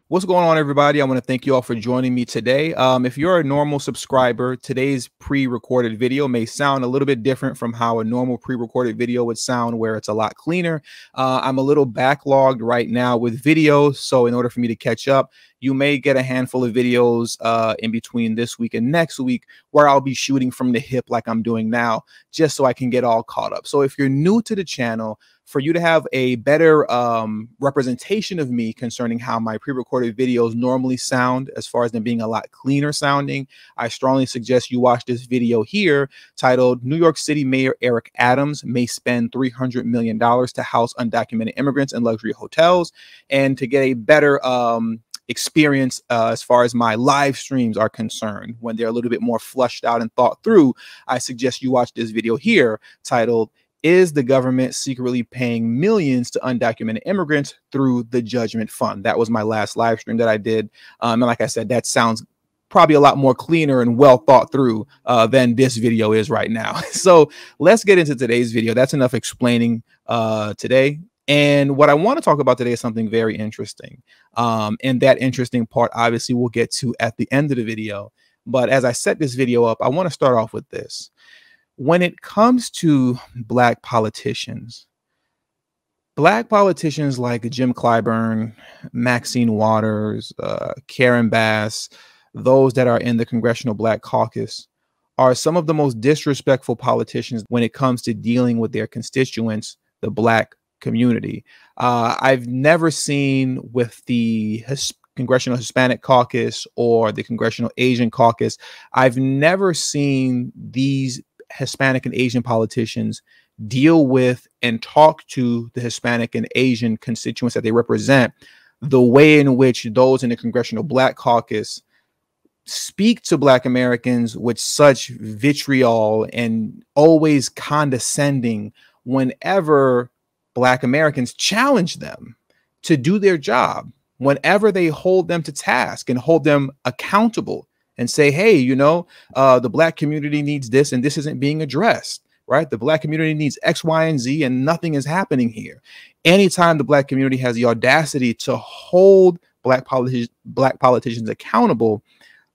What's going on, everybody? I want to thank you all for joining me today. If you're a normal subscriber, today's pre-recorded video may sound a little bit different from how a normal pre-recorded video would sound, where it's a lot cleaner. I'm a little backlogged right now with videos, so in order for me to catch up, you may get a handful of videos in between this week and next week where I'll be shooting from the hip like I'm doing now, just so I can get all caught up. So if you're new to the channel, for you to have a better representation of me concerning how my pre-recorded videos normally sound, as far as them being a lot cleaner sounding, I strongly suggest you watch this video here titled "New York City Mayor Eric Adams May Spend $300 million to House Undocumented Immigrants in Luxury Hotels," and to get a better experience as far as my live streams are concerned, when they're a little bit more flushed out and thought through, I suggest you watch this video here titled "Is the Government Secretly Paying Millions to Undocumented Immigrants Through the Judgment Fund?" That was my last live stream that I did. And like I said, that sounds probably a lot more cleaner and well thought through than this video is right now. So let's get into today's video. That's enough explaining today. And what I want to talk about today is something very interesting. And that interesting part, obviously, we'll get to at the end of the video. But as I set this video up, I want to start off with this. When it comes to Black politicians like Jim Clyburn, Maxine Waters, Karen Bass, those that are in the Congressional Black Caucus, are some of the most disrespectful politicians when it comes to dealing with their constituents, the Black community. I've never seen with the Congressional Hispanic Caucus or the Congressional Asian Caucus, I've never seen these Hispanic and Asian politicians deal with and talk to the Hispanic and Asian constituents that they represent the way in which those in the Congressional Black Caucus speak to Black Americans with such vitriol and always condescending whenever Black Americans challenge them to do their job, whenever they hold them to task and hold them accountable and say, hey, you know, the Black community needs this and this isn't being addressed, right? The Black community needs X, Y, and Z and nothing is happening here. Anytime the Black community has the audacity to hold Black politicians accountable,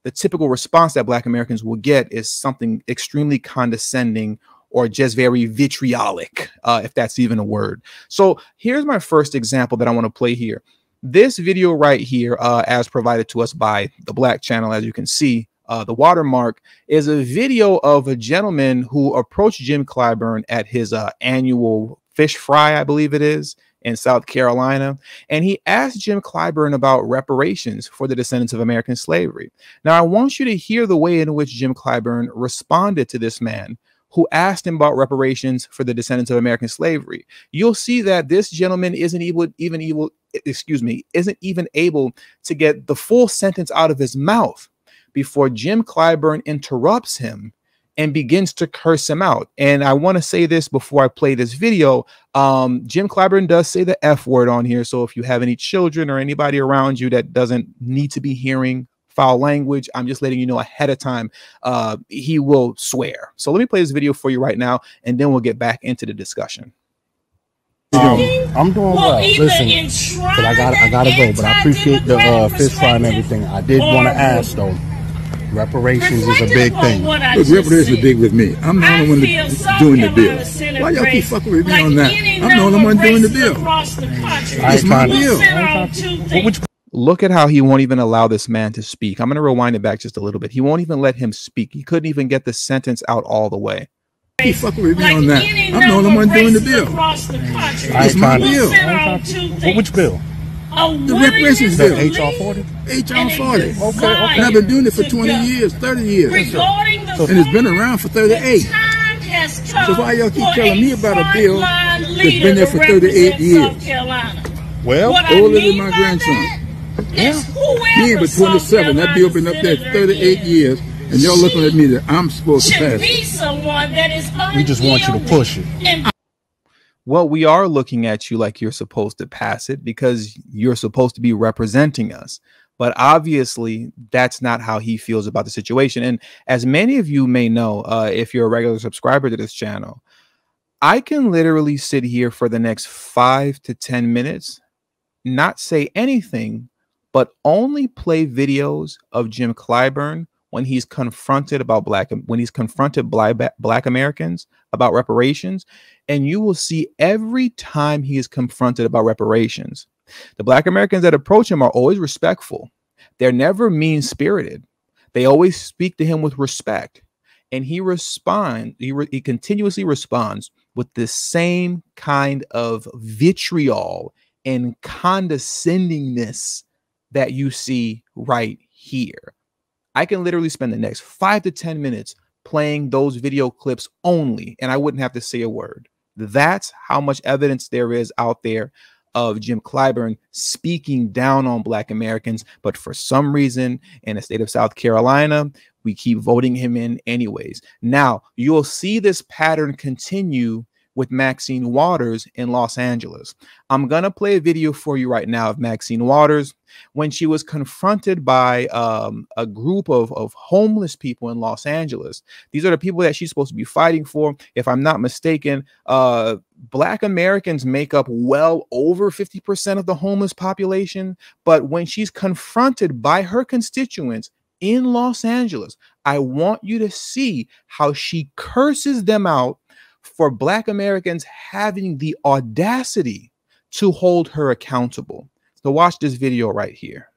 the typical response that Black Americans will get is something extremely condescending or just very vitriolic, if that's even a word. So here's my first example that I want to play here. This video right here, as provided to us by the Black channel, as you can see, the watermark is a video of a gentleman who approached Jim Clyburn at his annual fish fry, I believe it is, in South Carolina. And he asked Jim Clyburn about reparations for the descendants of American slavery. Now, I want you to hear the way in which Jim Clyburn responded to this man who asked him about reparations for the descendants of American slavery. You'll see that this gentleman isn't even able to get the full sentence out of his mouth before Jim Clyburn interrupts him and begins to curse him out. And I want to say this before I play this video. Jim Clyburn does say the F word on here. So if you have any children or anybody around you that doesn't need to be hearing foul language, I'm just letting you know ahead of time, he will swear. So let me play this video for you right now, and then we'll get back into the discussion. I'm doing well. Listen, because I gotta go, but I appreciate the fish fry and everything. I did want to ask though, reparations is a big thing. Look, reparations is big with me. I'm the only one doing the bill. Why y'all keep fucking with me on that? I'm the only one doing the bill. It's my bill. Look at how he won't even allow this man to speak. I'm going to rewind it back just a little bit. He won't even let him speak. He couldn't even get the sentence out all the way. Keep fucking with me on that. I'm the only one doing the bill. It's my bill. Which bill? The reparations bill. HR 40? HR 40. Okay. And I've been doing it for 20 years, 30 years. And it's been around for 38. So why y'all keep telling me about a bill that's been there for 38 years? Well, older than my grandson. Yeah. He ain't but 27. That bill been up there 38 years, and y'all looking at me that I'm supposed to pass it. We just want you to push it. Well, we are looking at you like you're supposed to pass it because you're supposed to be representing us. But obviously, that's not how he feels about the situation. And as many of you may know, if you're a regular subscriber to this channel, I can literally sit here for the next 5 to 10 minutes, not say anything, but only play videos of Jim Clyburn when he's confronted black Americans about reparations, and you will see every time he is confronted about reparations, the black Americans that approach him are always respectful. They're never mean-spirited. They always speak to him with respect, and he continuously responds with the same kind of vitriol and condescendingness that you see right here. I can literally spend the next 5 to 10 minutes playing those video clips only, and I wouldn't have to say a word. That's how much evidence there is out there of Jim Clyburn speaking down on black Americans. But for some reason, in the state of South Carolina, we keep voting him in anyways. Now, you'll see this pattern continue with Maxine Waters in Los Angeles. I'm going to play a video for you right now of Maxine Waters when she was confronted by a group of homeless people in Los Angeles. These are the people that she's supposed to be fighting for. If I'm not mistaken, black Americans make up well over 50% of the homeless population. But when she's confronted by her constituents in Los Angeles, I want you to see how she curses them out for black Americans having the audacity to hold her accountable. So watch this video right here.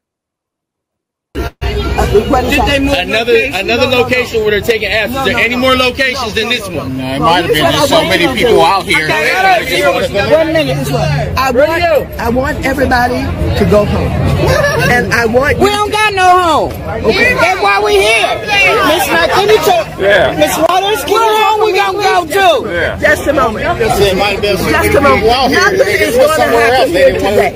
Did they move another location where they're taking apps? Is there any more locations than this one? No, it might have been just so many people out here. 1 minute. I want everybody to go home. And I want we don't got no home. Okay. That's why we here. Miss Miss Waters, get home we gonna go to. Yeah. Just a moment. Just a moment. Nothing is going to happen here today.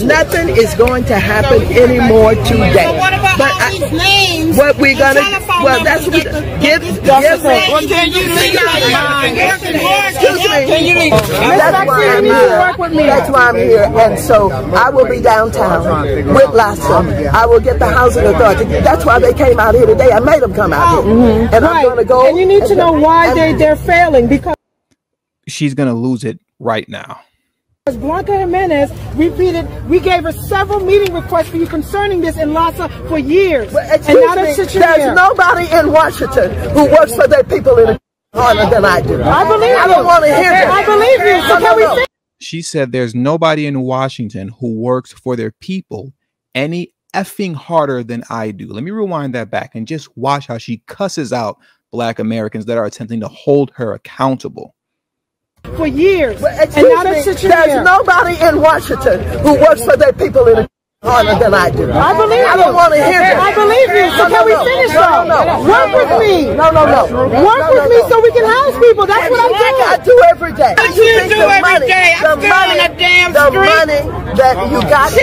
Nothing is going to happen anymore today. So what about these names? What we're gonna well, that's what give can you leave? Can you leave? That's why I'm here. And so I will be downtown with Lassa. I will get the housing authority. That's why they came out here today. I made them come out here. And I'm going to go. And you need to know why they're failing, because she's going to lose it right now. Blanca Jimenez repeated, we gave her several meeting requests for you concerning this in Lassa for years. And now there's nobody in Washington who works for their people in harder than I do. I believe you. I don't want to hear that. I believe you. So can we see? She said there's nobody in Washington who works for their people any effing harder than I do. Let me rewind that back and just watch how she cusses out black Americans that are attempting to hold her accountable. For years. And now there's nobody in Washington who works for their people in harder than I do. I believe you. I don't want to hear that. I believe you. So can we finish though? Work with me. Work with me so we can house people. That's what I'm doing. I do every day. What you do every day? I'm still on a damn street. The money that you got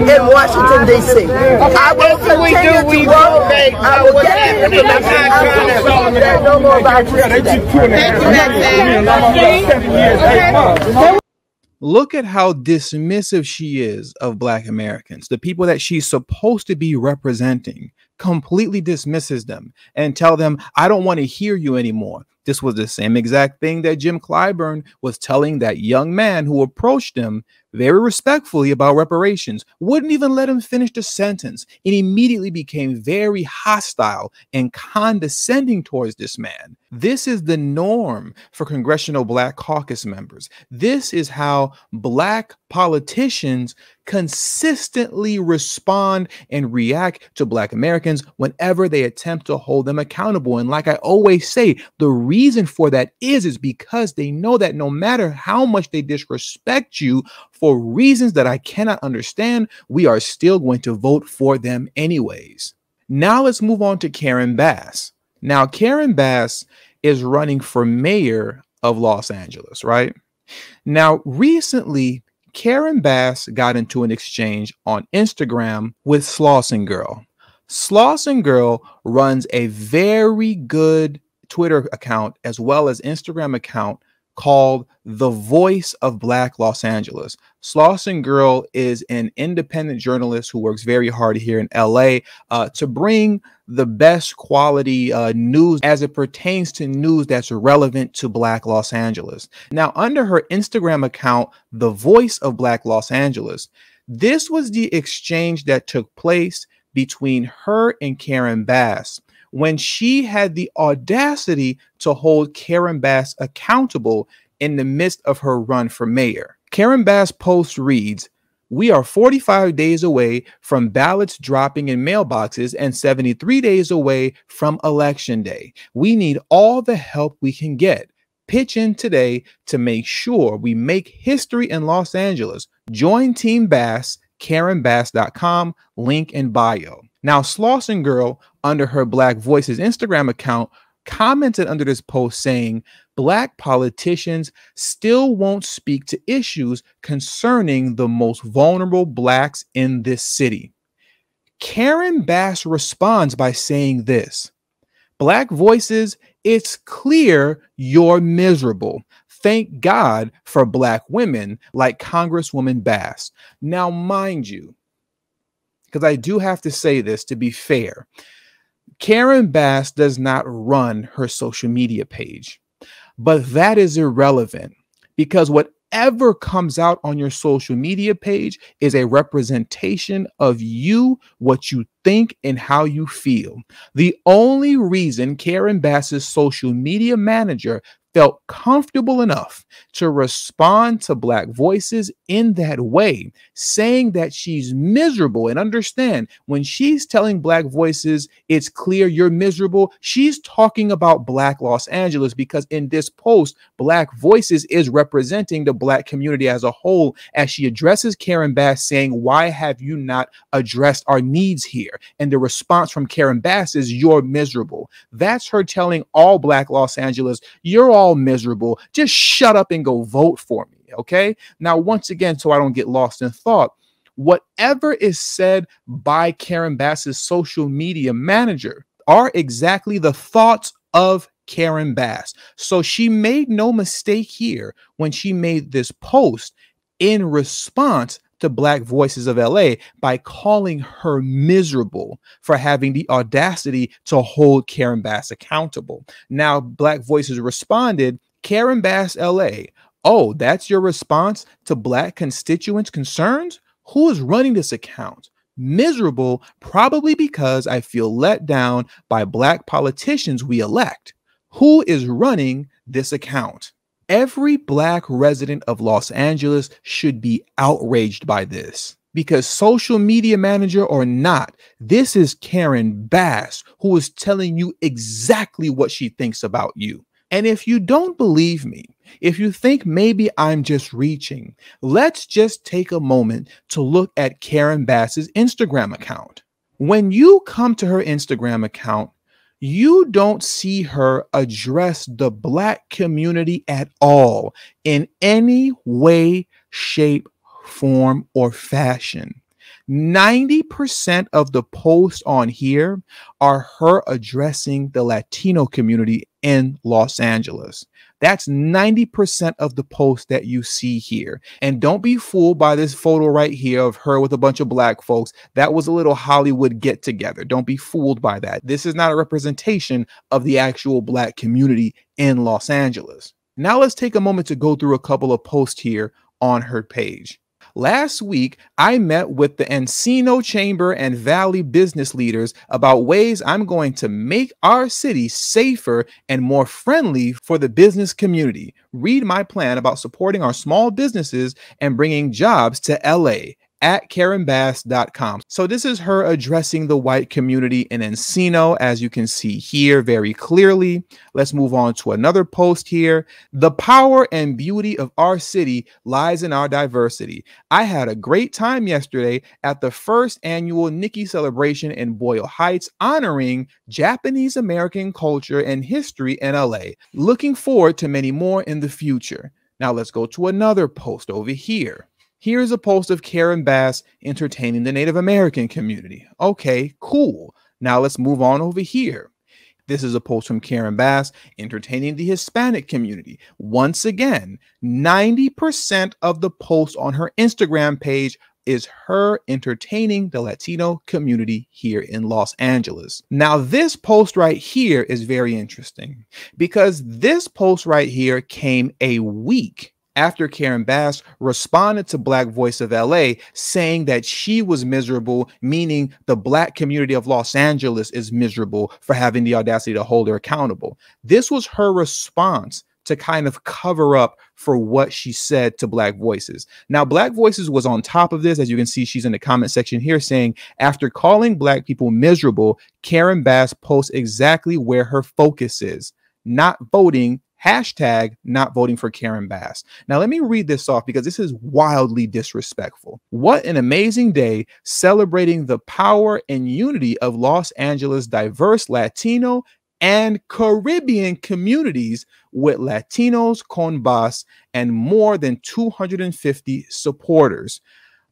in Washington, D.C. I will continue to work. I will get the information. There's no more about you today. Look at how dismissive she is of black Americans. The people that she's supposed to be representing completely dismisses them and tell them, I don't want to hear you anymore. This was the same exact thing that Jim Clyburn was telling that young man who approached him very respectfully about reparations, wouldn't even let him finish the sentence, and immediately became very hostile and condescending towards this man. This is the norm for Congressional Black Caucus members. This is how black politicians consistently respond and react to black Americans whenever they attempt to hold them accountable. And like I always say, the reason for that is because they know that no matter how much they disrespect you for reasons that I cannot understand, we are still going to vote for them anyways. Now let's move on to Karen Bass. Now, Karen Bass is running for mayor of Los Angeles, right? Now, recently, Karen Bass got into an exchange on Instagram with Slauson Girl. Slauson Girl runs a very good Twitter account as well as Instagram account called The Voice of Black Los Angeles. Slauson Girl is an independent journalist who works very hard here in LA to bring the best quality news as it pertains to news that's relevant to Black Los Angeles. Now, under her Instagram account, The Voice of Black Los Angeles, This was the exchange that took place between her and Karen Bass when she had the audacity to hold Karen Bass accountable in the midst of her run for mayor. Karen Bass' post reads, "We are 45 days away from ballots dropping in mailboxes and 73 days away from election day. We need all the help we can get. Pitch in today to make sure we make history in Los Angeles. Join Team Bass, KarenBass.com, link in bio." Now, Slauson Girl, under her Black Voices Instagram account, commented under this post saying, "Black politicians still won't speak to issues concerning the most vulnerable Blacks in this city." Karen Bass responds by saying this, "Black Voices, it's clear you're miserable. Thank God for Black women like Congresswoman Bass." Now, mind you, because I do have to say this to be fair, Karen Bass does not run her social media page, but that is irrelevant because whatever comes out on your social media page is a representation of you, what you think, and how you feel. The only reason Karen Bass's social media manager felt comfortable enough to respond to Black Voices in that way, saying that she's miserable. And understand, when she's telling Black Voices, it's clear you're miserable, she's talking about Black Los Angeles, because in this post, Black Voices is representing the Black community as a whole, as she addresses Karen Bass saying, "Why have you not addressed our needs here?" And the response from Karen Bass is, "You're miserable." That's her telling all Black Los Angeles, you're all miserable. Just shut up and go vote for me. Okay. Now, once again, so I don't get lost in thought, whatever is said by Karen Bass's social media manager are exactly the thoughts of Karen Bass. So she made no mistake here when she made this post in response to Black Voices of LA by calling her miserable for having the audacity to hold Karen Bass accountable. Now, Black Voices responded, "Karen Bass LA, oh, that's your response to Black constituents' concerns? Who is running this account? Miserable, probably because I feel let down by Black politicians we elect. Who is running this account?" Every Black resident of Los Angeles should be outraged by this, because social media manager or not, this is Karen Bass who is telling you exactly what she thinks about you. And if you don't believe me, if you think maybe I'm just reaching, let's just take a moment to look at Karen Bass's Instagram account. When you come to her Instagram account, you don't see her address the Black community at all in any way, shape, form, or fashion. 90% of the posts on here are her addressing the Latino community in Los Angeles. That's 90% of the posts that you see here. And don't be fooled by this photo right here of her with a bunch of Black folks. That was a little Hollywood get together. Don't be fooled by that. This is not a representation of the actual Black community in Los Angeles. Now let's take a moment to go through a couple of posts here on her page. Last week, I met with the Encino Chamber and Valley business leaders about ways I'm going to make our city safer and more friendly for the business community. Read my plan about supporting our small businesses and bringing jobs to LA at KarenBass.com. So this is her addressing the white community in Encino, as you can see here very clearly. Let's move on to another post here. "The power and beauty of our city lies in our diversity. I had a great time yesterday at the first annual Nikki celebration in Boyle Heights, honoring Japanese American culture and history in LA. Looking forward to many more in the future." Now let's go to another post over here. Here's a post of Karen Bass entertaining the Native American community. Okay, cool. Now let's move on over here. This is a post from Karen Bass entertaining the Hispanic community. Once again, 90% of the posts on her Instagram page is her entertaining the Latino community here in Los Angeles. Now, this post right here is very interesting because this post right here came a week after Karen Bass responded to Black Voice of LA saying that she was miserable, meaning the Black community of Los Angeles is miserable for having the audacity to hold her accountable. This was her response to kind of cover up for what she said to Black Voices. Now, Black Voices was on top of this. As you can see, she's in the comment section here saying, after calling Black people miserable, Karen Bass posts exactly where her focus is, not voting, hashtag not voting for Karen Bass. Now, let me read this off because this is wildly disrespectful. What an amazing day celebrating the power and unity of Los Angeles' diverse Latino and Caribbean communities with Latinos, Conbas, and more than 250 supporters.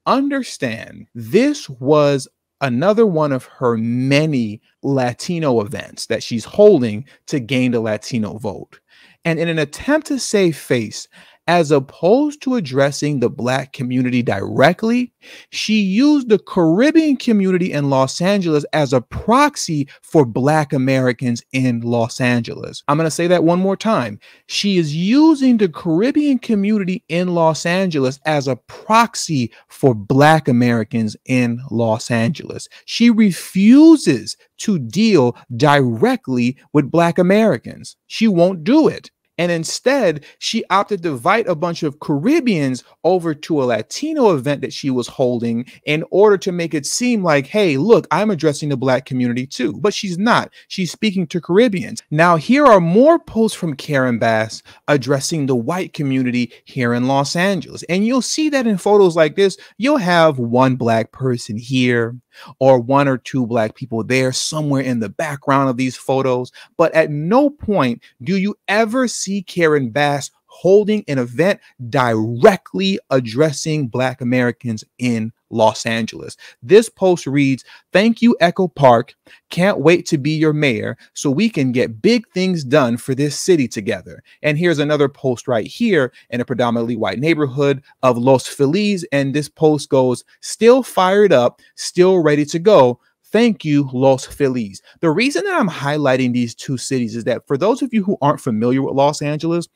Understand, this was another one of her many Latino events that she's holding to gain the Latino vote. And in an attempt to save face, as opposed to addressing the Black community directly, she used the Caribbean community in Los Angeles as a proxy for Black Americans in Los Angeles. I'm going to say that one more time. She is using the Caribbean community in Los Angeles as a proxy for Black Americans in Los Angeles. She refuses to deal directly with Black Americans. She won't do it. And instead, she opted to invite a bunch of Caribbeans over to a Latino event that she was holding in order to make it seem like, hey, look, I'm addressing the Black community too. But she's not. She's speaking to Caribbeans. Now, here are more posts from Karen Bass addressing the white community here in Los Angeles. And you'll see that in photos like this, you'll have one Black person here, or one or two Black people there somewhere in the background of these photos. But at no point do you ever see Karen Bass holding an event directly addressing Black Americans in Los Angeles. This post reads, "Thank you, Echo Park. Can't wait to be your mayor so we can get big things done for this city together." And here's another post right here in a predominantly white neighborhood of Los Feliz. And this post goes, "Still fired up, still ready to go. Thank you, Los Feliz." The reason that I'm highlighting these two cities is that for those of you who aren't familiar with Los Angeles,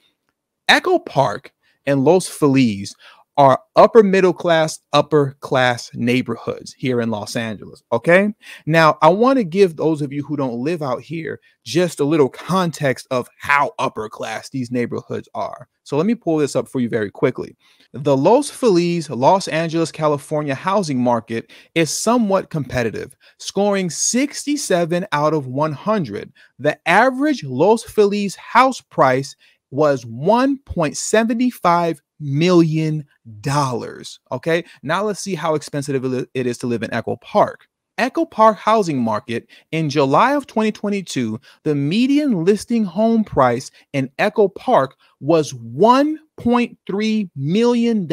Echo Park and Los Feliz are upper class neighborhoods here in Los Angeles. Okay. Now, I want to give those of you who don't live out here just a little context of how upper class these neighborhoods are. So let me pull this up for you very quickly. The Los Feliz, Los Angeles, California housing market is somewhat competitive, scoring 67 out of 100. The average Los Feliz house price was $1.75 million. Okay, now let's see how expensive it is to live in Echo Park. Echo Park housing market in July of 2022, the median listing home price in Echo Park was $1.3 million,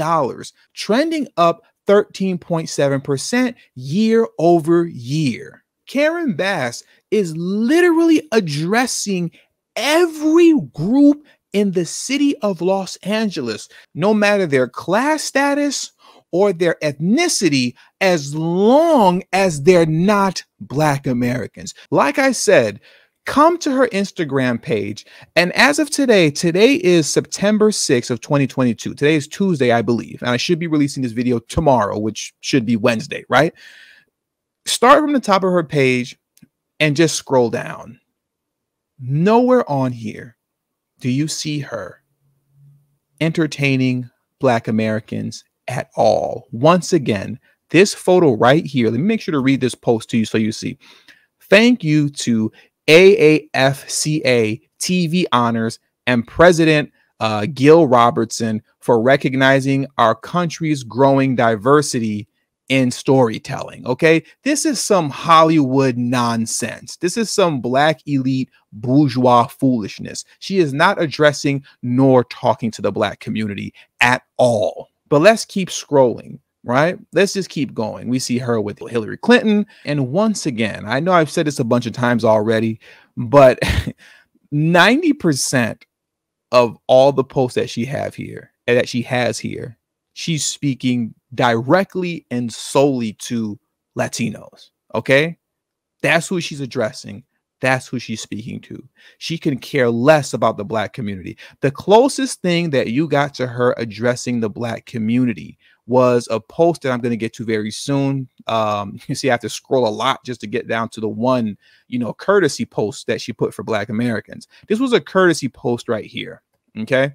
trending up 13.7% year over year. Karen Bass is literally addressing every group in the city of Los Angeles, no matter their class status or their ethnicity, as long as they're not Black Americans. Like I said, come to her Instagram page. And as of today is September 6th of 2022. Today is Tuesday, I believe. And I should be releasing this video tomorrow, which should be Wednesday, right? Start from the top of her page and just scroll down. Nowhere on here do you see her entertaining Black Americans at all. Once again, this photo right here, let me make sure to read this post to you so you see. "Thank you to AAFCA TV Honors and President Gil Robertson for recognizing our country's growing diversity in storytelling." Okay, this is some Hollywood nonsense. This is some Black elite bourgeois foolishness. She is not addressing nor talking to the Black community at all. But let's keep scrolling, right? Let's just keep going. We see her with Hillary Clinton. And once again, I know I've said this a bunch of times already, but 90% of all the posts that she has here, she's speaking directly and solely to Latinos. Okay, that's who she's addressing. That's who she's speaking to. She can care less about the Black community. The closest thing that you got to her addressing the Black community was a post that I'm going to get to very soon. You see, I have to scroll a lot just to get down to the one, courtesy post that she put for Black Americans. This was a courtesy post right here. Okay.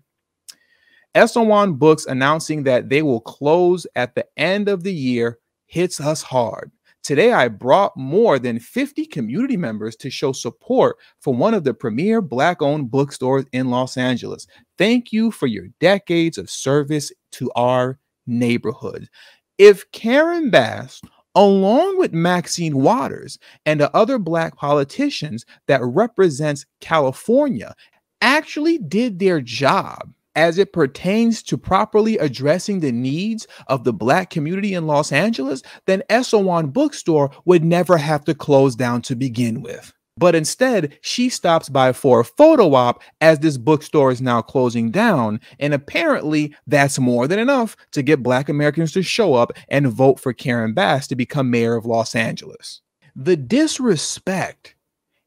S01 Books announcing that they will close at the end of the year hits us hard. Today, I brought more than 50 community members to show support for one of the premier Black-owned bookstores in Los Angeles. Thank you for your decades of service to our neighborhood. If Karen Bass, along with Maxine Waters and the other Black politicians that represents California, actually did their job as it pertains to properly addressing the needs of the Black community in Los Angeles, then S01 Bookstore would never have to close down to begin with. But instead, she stops by for a photo op as this bookstore is now closing down. And apparently that's more than enough to get Black Americans to show up and vote for Karen Bass to become mayor of Los Angeles. The disrespect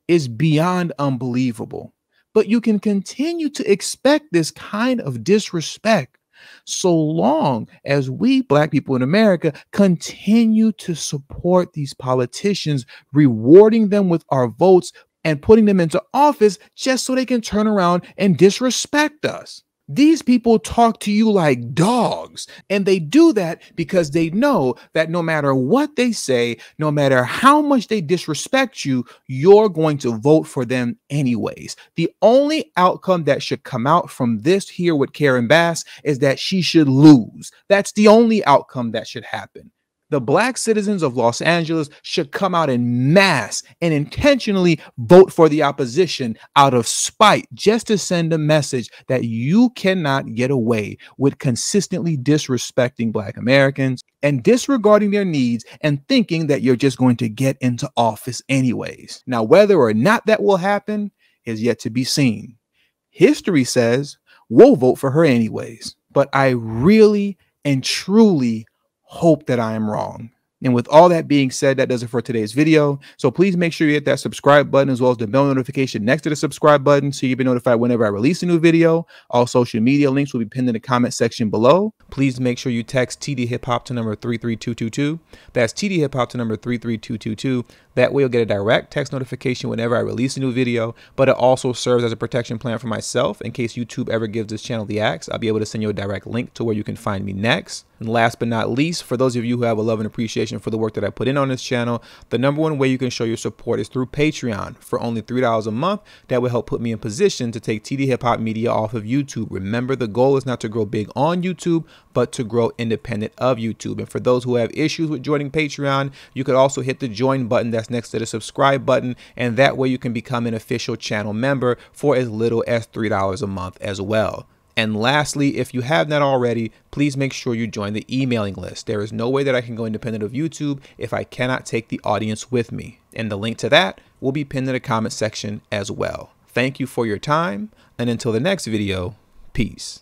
is beyond unbelievable. But you can continue to expect this kind of disrespect so long as we Black people in America continue to support these politicians, rewarding them with our votes and putting them into office just so they can turn around and disrespect us. These people talk to you like dogs, and they do that because they know that no matter what they say, no matter how much they disrespect you, you're going to vote for them anyways. The only outcome that should come out from this here with Karen Bass is that she should lose. That's the only outcome that should happen. The Black citizens of Los Angeles should come out in mass and intentionally vote for the opposition out of spite, just to send a message that you cannot get away with consistently disrespecting Black Americans and disregarding their needs and thinking that you're just going to get into office anyways. Now, whether or not that will happen is yet to be seen. History says we'll vote for her anyways, but I really and truly hope that I am wrong. And with all that being said, that does it for today's video. So please make sure you hit that subscribe button as well as the bell notification next to the subscribe button so you'll be notified whenever I release a new video. All social media links will be pinned in the comment section below. Please make sure you text tdhiphop to number 33222. That's tdhiphop to number 33222. That way you'll get a direct text notification whenever I release a new video, but it also serves as a protection plan for myself in case YouTube ever gives this channel the axe. I'll be able to send you a direct link to where you can find me next. And last but not least, for those of you who have a love and appreciation for the work that I put in on this channel, the #1 way you can show your support is through Patreon. For only $3 a month, that will help put me in position to take TD Hip Hop Media off of YouTube. Remember, the goal is not to grow big on YouTube, but to grow independent of YouTube. And for those who have issues with joining Patreon, you could also hit the join button that's next to the subscribe button, and that way you can become an official channel member for as little as $3 a month as well. And lastly, if you have not already, please make sure you join the emailing list. There is no way that I can go independent of YouTube if I cannot take the audience with me. And the link to that will be pinned in the comment section as well. Thank you for your time, and until the next video, peace.